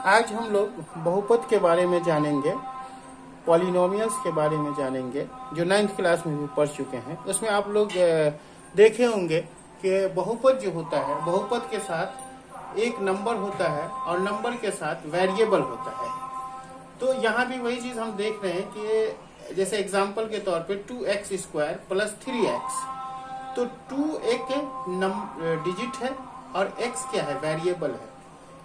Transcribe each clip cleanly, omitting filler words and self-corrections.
आज हम लोग बहुपद के बारे में जानेंगे, पॉलिनोमियल्स के बारे में जानेंगे, जो 9th क्लास में भी पढ़ चुके हैं। उसमें आप लोग देखे होंगे कि बहुपद जो होता है, बहुपद के साथ एक नंबर होता है और नंबर के साथ वेरिएबल होता है। तो यहाँ भी वही चीज हम देख रहे हैं कि जैसे एग्जाम्पल के तौर पे 2x² + 3x, तो 2 एक डिजिट है और x क्या है, वेरिएबल है।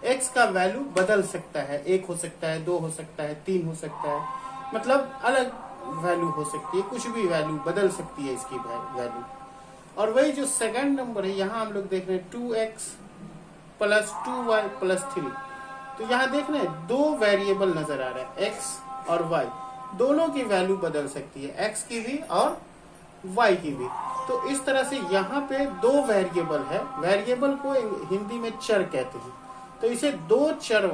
x का वैल्यू बदल सकता है, 1 हो सकता है, 2 हो सकता है, 3 हो सकता है, मतलब अलग वैल्यू हो सकती है, कुछ भी वैल्यू बदल सकती है इसकी वैल्यू। और वही जो सेकंड नंबर है, यहाँ हम लोग देख रहे हैं 2x + 2y + 3। तो यहाँ देख रहे हैं दो वेरिएबल नजर आ रहा है, x और y, दोनों की वैल्यू बदल सकती है, x की भी और y की भी। तो इस तरह से यहाँ पे दो वेरिएबल है, वेरिएबल को हिंदी में चर कहते हैं। तो इसे दो चर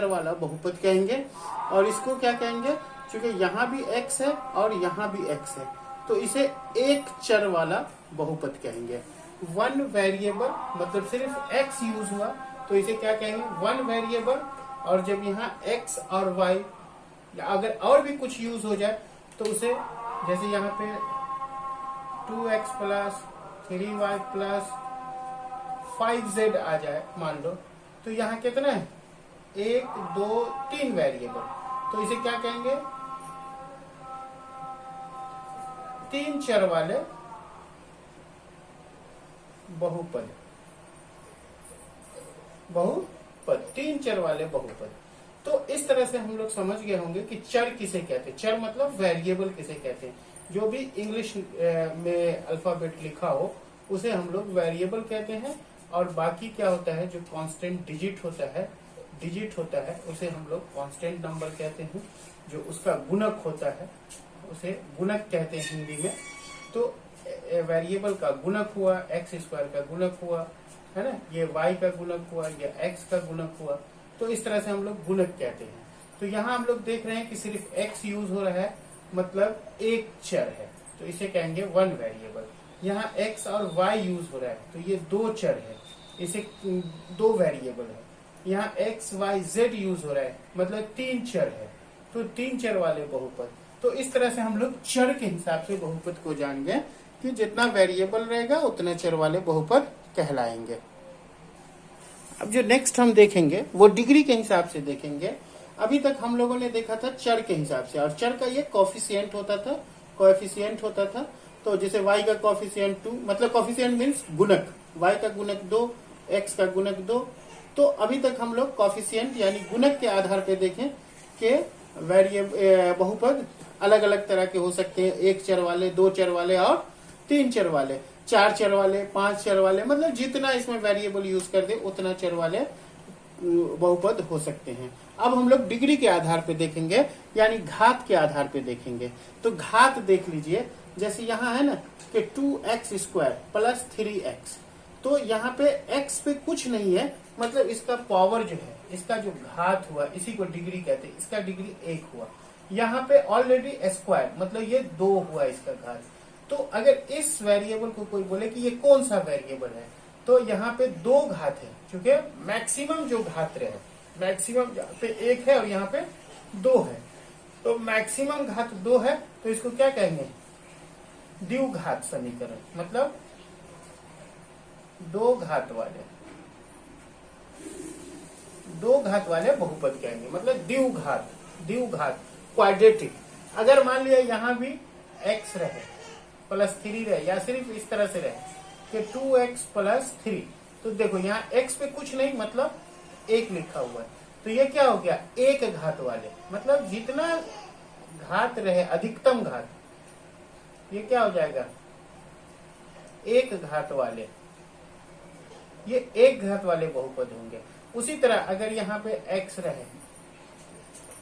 वाला बहुपद कहेंगे। और इसको क्या कहेंगे, क्योंकि यहाँ भी x है और यहाँ भी x है, तो इसे एक चर वाला बहुपद कहेंगे। वन वेरिएबल मतलब सिर्फ x यूज हुआ, तो इसे क्या कहेंगे, वन वेरिएबल। और जब यहाँ x और y अगर और भी कुछ यूज हो जाए तो उसे, जैसे यहाँ पे 2x + 3y + 5z आ जाए मान लो, तो यहाँ कितना है, 1 2 3 वेरिएबल, तो इसे क्या कहेंगे, तीन चर वाले बहुपद, तीन चर वाले बहुपद। तो इस तरह से हम लोग समझ गए होंगे कि चर किसे कहते हैं, चर मतलब वेरिएबल किसे कहते हैं। जो भी इंग्लिश में अल्फाबेट लिखा हो उसे हम लोग वेरिएबल कहते हैं। और बाकी क्या होता है, जो कांस्टेंट डिजिट होता है उसे हम लोग कांस्टेंट नंबर कहते हैं। जो उसका गुणक होता है उसे गुणक कहते हैं हिंदी में। तो वेरिएबल का गुणक हुआ, x² का गुणक हुआ, है ना, ये y का गुणक हुआ, ये x का गुणक हुआ। तो इस तरह से हम लोग गुणक कहते हैं। तो यहाँ हम लोग देख रहे हैं कि सिर्फ x यूज हो रहा है, मतलब एक चर है, तो इसे कहेंगे वन वेरिएबल। यहाँ x और y यूज हो रहा है, तो ये दो चर है, इसे दो वेरिएबल है। यहाँ x y z यूज हो रहा है, मतलब तीन चर है, तो तीन चर वाले बहुपद। तो इस तरह से हम लोग चर के हिसाब से बहुपद को जान गए कि जितना वेरिएबल रहेगा उतने चर वाले बहुपद कहलाएंगे। अब जो नेक्स्ट हम देखेंगे वो डिग्री के हिसाब से देखेंगे। अभी तक हम लोगों ने देखा था चर के हिसाब से, और चर का ये कोएफिशिएंट होता था। तो जैसे y का कोएफिशिएंट 2, मतलब कोएफिशिएंट मींस गुणक, y का गुणक 2, x का गुणक 2। तो अभी तक हम लोग कोएफिशिएंट यानी गुणक के आधार पे देखें कि बहुपद अलग अलग तरह के हो सकते हैं, एक चर वाले, दो चर वाले और तीन चर वाले, चार चर वाले, पांच चर वाले, मतलब जितना इसमें वेरिएबल यूज कर दे उतना चर वाले बहुपद हो सकते हैं। अब हम लोग डिग्री के आधार पे देखेंगे, यानी घात के आधार पे देखेंगे। तो घात देख लीजिए, जैसे यहाँ है ना कि 2x² + 3x, तो यहाँ पे x पे कुछ नहीं है, मतलब इसका पावर जो है, इसका जो घात हुआ, इसी को डिग्री कहते हैं, इसका डिग्री 1 हुआ। यहाँ पे ऑलरेडी स्क्वायर, मतलब ये 2 हुआ इसका घात। तो अगर इस वेरिएबल को कोई बोले कि ये कौन सा वेरिएबल है, तो यहाँ पे 2 घात है, क्योंकि मैक्सिमम जो घात रहे, मैक्सिमम यहाँ पे 1 है और यहाँ पे 2 है, तो मैक्सिमम घात 2 है, तो इसको क्या कहेंगे, द्विघात समीकरण, मतलब दो घात वाले बहुपद कहेंगे, मतलब द्विघात क्वाड्रेटिक। अगर मान लिया यहाँ भी x रहे + 3 रहे, या सिर्फ इस तरह से रहे कि 2x + 3, तो देखो यहाँ x पे कुछ नहीं, मतलब 1 लिखा हुआ है, तो ये क्या हो गया, एक घात वाले, मतलब जितना घात रहे, अधिकतम घात, ये क्या हो जाएगा, एक घात वाले, ये एक घात वाले बहुपद होंगे। उसी तरह अगर यहाँ पे x रहे,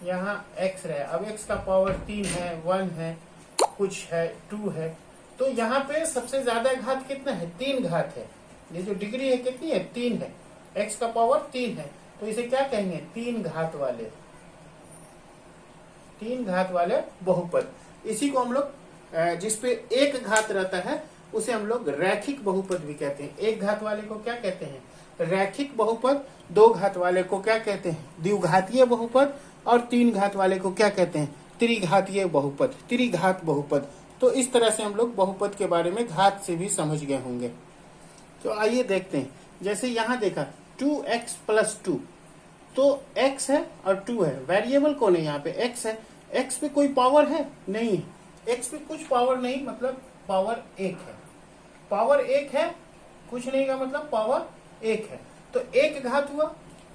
यहाँ x रहे, अब x का पावर 3 है, 1 है, कुछ है, 2 है, तो यहाँ पे सबसे ज्यादा घात कितना है, 3 घात है। ये जो डिग्री है कितनी है, 3 है, x का पावर 3 है, तो इसे क्या कहेंगे, तीन घात वाले बहुपद। इसी को हम लोग जिसपे एक घात रहता है उसे हम लोग रैखिक बहुपद भी कहते हैं। एक घात वाले को क्या कहते हैं, रैखिक बहुपद 2 घात वाले को क्या कहते हैं, द्विघातीय बहुपद, और 3 घात वाले को क्या कहते हैं, त्रिघातीय बहुपद, त्रिघात बहुपद। तो इस तरह से हम लोग बहुपद के बारे में घात से भी समझ गए होंगे। तो आइए देखते हैं, जैसे यहाँ देखा 2x + 2, तो x है और 2 है, वेरिएबल कौन है यहाँ पे, x है। x पे कोई पावर है नहीं है, x पे कुछ पावर नहीं, मतलब पावर 1 है, पावर 1 है, कुछ नहीं का मतलब पावर 1 है। तो 1 घात हुआ,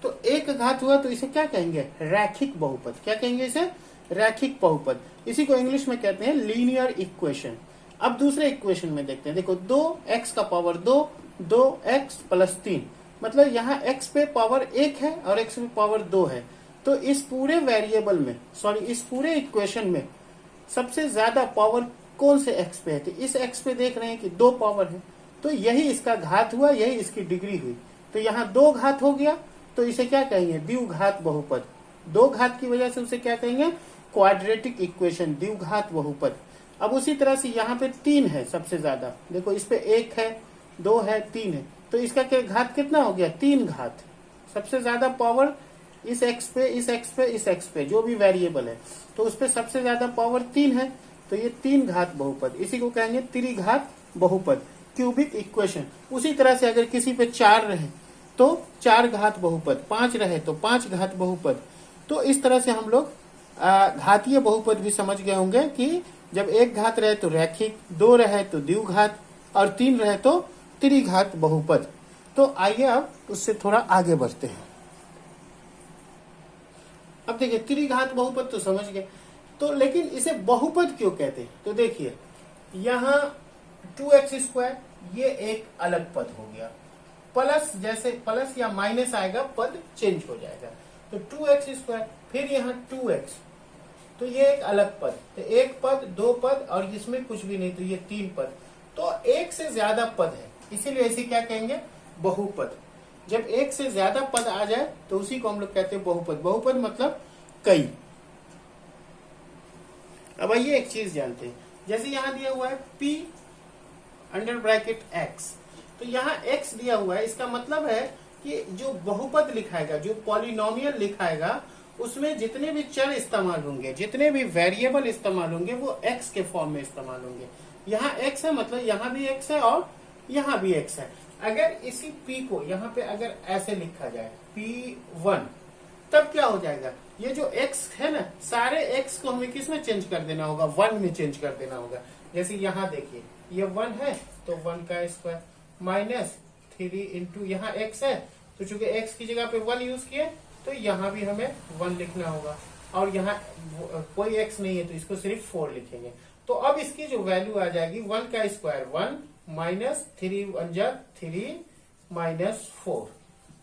तो 1 घात हुआ तो इसे क्या कहेंगे, रैखिक बहुपद। क्या कहेंगे इसे, रैखिक बहुपद। इसी को इंग्लिश में कहते हैं लीनियर इक्वेशन। अब दूसरे इक्वेशन में देखते हैं, देखो 2x का पावर 2, 2x + 3, मतलब यहाँ x पे पावर 1 है और x पे पावर 2 है। तो इस पूरे वेरिएबल में, सॉरी इस पूरे इक्वेशन में सबसे ज्यादा पावर कौन से x पे है, तो इस x पे देख रहे हैं कि 2 पावर है, तो यही इसका घात हुआ, यही इसकी डिग्री हुई। तो यहाँ 2 घात हो गया, तो इसे क्या कहेंगे, द्विघात बहुपद। 2 घात की वजह से उसे क्या कहेंगे, क्वाड्रेटिक इक्वेशन, द्विघात बहुपद। अब उसी तरह से यहाँ पे 3 है सबसे ज्यादा, देखो इस पे 1 है, 2 है, 3 है, तो इसका क्या घात कितना हो गया, 3 घात। सबसे ज्यादा पावर इस x पे, इस x पे, इस x पे, जो भी वेरिएबल है, तो उस पे सबसे ज्यादा पावर 3 है, तो ये 3 घात बहुपद, इसी को कहेंगे त्रिघात बहुपद, क्यूबिक इक्वेशन। उसी तरह से अगर किसी पे 4 रहे तो 4 घात बहुपद, 5 रहे तो 5 घात बहुपद। तो इस तरह से हम लोग घातीय बहुपद भी समझ गए होंगे कि जब 1 घात रहे तो रैखिक, 2 रहे तो द्विघात, और 3 रहे तो त्रिघात बहुपद। तो आइए अब उससे थोड़ा आगे बढ़ते हैं। अब देखिए त्रिघात बहुपद तो समझ गए, तो लेकिन इसे बहुपद क्यों कहते हैं, तो देखिए यहाँ 2x², ये एक अलग पद हो गया, प्लस जैसे प्लस या माइनस आएगा पद चेंज हो जाएगा, तो 2x², फिर यहाँ 2x, तो ये एक अलग पद, तो 1 पद, 2 पद, और इसमें कुछ भी नहीं, तो ये 3 पद, तो 1 से ज्यादा पद है, इसीलिए इसे क्या कहेंगे, बहुपद। जब 1 से ज्यादा पद आ जाए तो उसी को हम लोग कहते हैं बहुपद। बहुपद मतलब कई। अब आइए एक चीज जानते हैं, जैसे यहाँ दिया हुआ है p(x), तो यहाँ x दिया हुआ है, इसका मतलब है कि जो बहुपद लिखाएगा, जो पॉलिनोमियल लिखाएगा, उसमें जितने भी चर इस्तेमाल होंगे, जितने भी वेरिएबल इस्तेमाल होंगे, वो x के फॉर्म में इस्तेमाल होंगे। यहाँ x है, मतलब यहाँ भी x है और यहाँ भी x है। अगर इसी p को यहाँ पे अगर ऐसे लिखा जाए p1, तब क्या हो जाएगा, ये जो x है ना, सारे x को हमें किस में चेंज कर देना होगा, 1 में चेंज कर देना होगा। जैसे यहाँ देखिए ये 1 है, तो 1 का स्क्वायर माइनस 3 इंटू यहाँ x है, तो चूंकि x की जगह पे 1 यूज किए, तो यहाँ भी हमें 1 लिखना होगा, और यहाँ कोई x नहीं है तो इसको सिर्फ 4 लिखेंगे। तो अब इसकी जो वैल्यू आ जाएगी 1 का स्क्वायर 1 माइनस 3 1 जा 3 माइनस 4।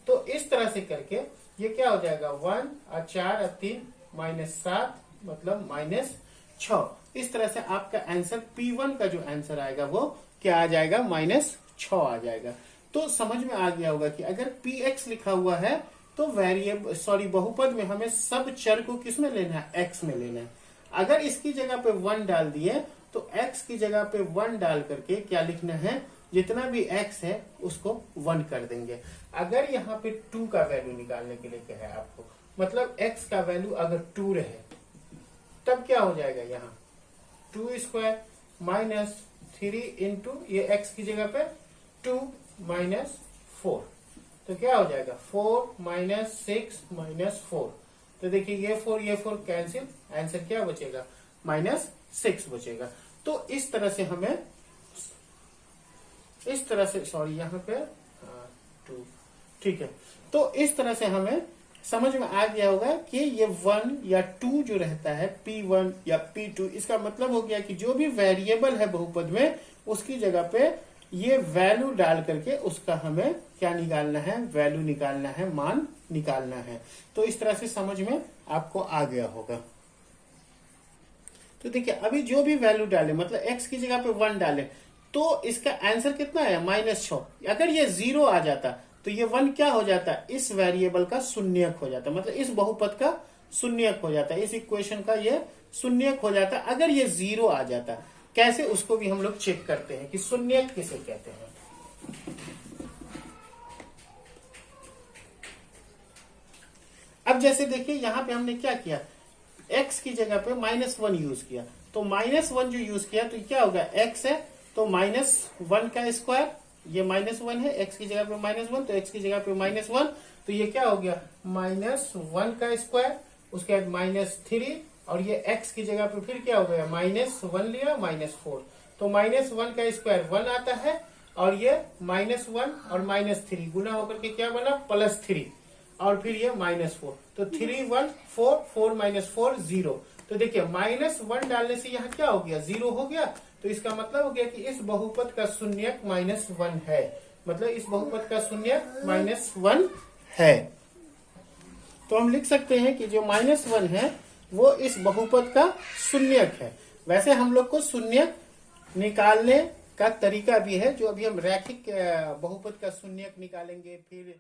तो इस तरह से करके ये क्या हो जाएगा, 1 और 4 और 3 माइनस 7, मतलब माइनस 6। इस तरह से आपका आंसर P1 का जो आंसर आएगा वो क्या आ जाएगा, माइनस 6 आ जाएगा। तो समझ में आ गया होगा कि अगर px लिखा हुआ है तो वेरिएबल, सॉरी बहुपद में हमें सब चर को किस में लेना है, x में लेना है। अगर इसकी जगह पे 1 डाल दिए तो x की जगह पे 1 डाल करके क्या लिखना है, जितना भी x है उसको 1 कर देंगे। अगर यहाँ पे 2 का वैल्यू निकालने के लिए कहे आपको, मतलब x का वैल्यू अगर 2 रहे, तब क्या हो जाएगा, यहाँ 2 स्क्वायर माइनस 3 इंटू ये x की जगह पे 2 माइनस 4, तो क्या हो जाएगा 4 माइनस 6 माइनस 4। तो देखिए ये 4 कैंसिल, आंसर क्या बचेगा, माइनस 6 बचेगा। तो इस तरह से हमें, इस तरह से, सॉरी यहाँ पे 2, ठीक है, तो इस तरह से हमें समझ में आ गया होगा कि ये 1 या 2 जो रहता है, P1 या P2, इसका मतलब हो गया कि जो भी वेरिएबल है बहुपद में, उसकी जगह पे ये वैल्यू डाल करके उसका हमें क्या निकालना है, वैल्यू निकालना है, मान निकालना है। तो इस तरह से समझ में आपको आ गया होगा। तो देखिए अभी जो भी वैल्यू डाले, मतलब x की जगह पे 1 डाले, तो इसका आंसर कितना है, माइनस 6। अगर ये 0 आ जाता तो ये 1 क्या हो जाता, इस वेरिएबल का शून्यक हो जाता, मतलब इस बहुपद का शून्यक हो जाता, इस इक्वेशन का ये शून्यक हो जाता अगर ये 0 आ जाता। कैसे, उसको भी हम लोग चेक करते हैं कि शून्यक किसे कहते हैं। अब जैसे देखिए यहाँ पे हमने क्या किया, x की जगह पे -1 यूज किया, तो -1 जो यूज किया तो क्या होगा, x है तो -1 का स्क्वायर, ये -1 है, x की जगह पे -1 तो x की जगह पे -1, तो ये क्या हो गया -1 का स्क्वायर, उसके बाद -3 और ये x की जगह पे फिर क्या हो गया -1 लिया -4, तो -1 का स्क्वायर 1 आता है और ये -1 और -3 गुना होकर के क्या बना +3 और फिर ये -4, तो 3 1 4 4 -4 0, तो देखिए -1 डालने से यहाँ क्या हो गया 0 हो गया, तो इसका मतलब हो गया कि इस बहुपद का शून्यक -1 है, मतलब इस बहुपद का शून्यक -1 है। तो हम लिख सकते हैं कि जो -1 है वो इस बहुपद का शून्यक है। वैसे हम लोग को शून्यक निकालने का तरीका भी है, जो अभी हम रैखिक बहुपद का शून्यक निकालेंगे, फिर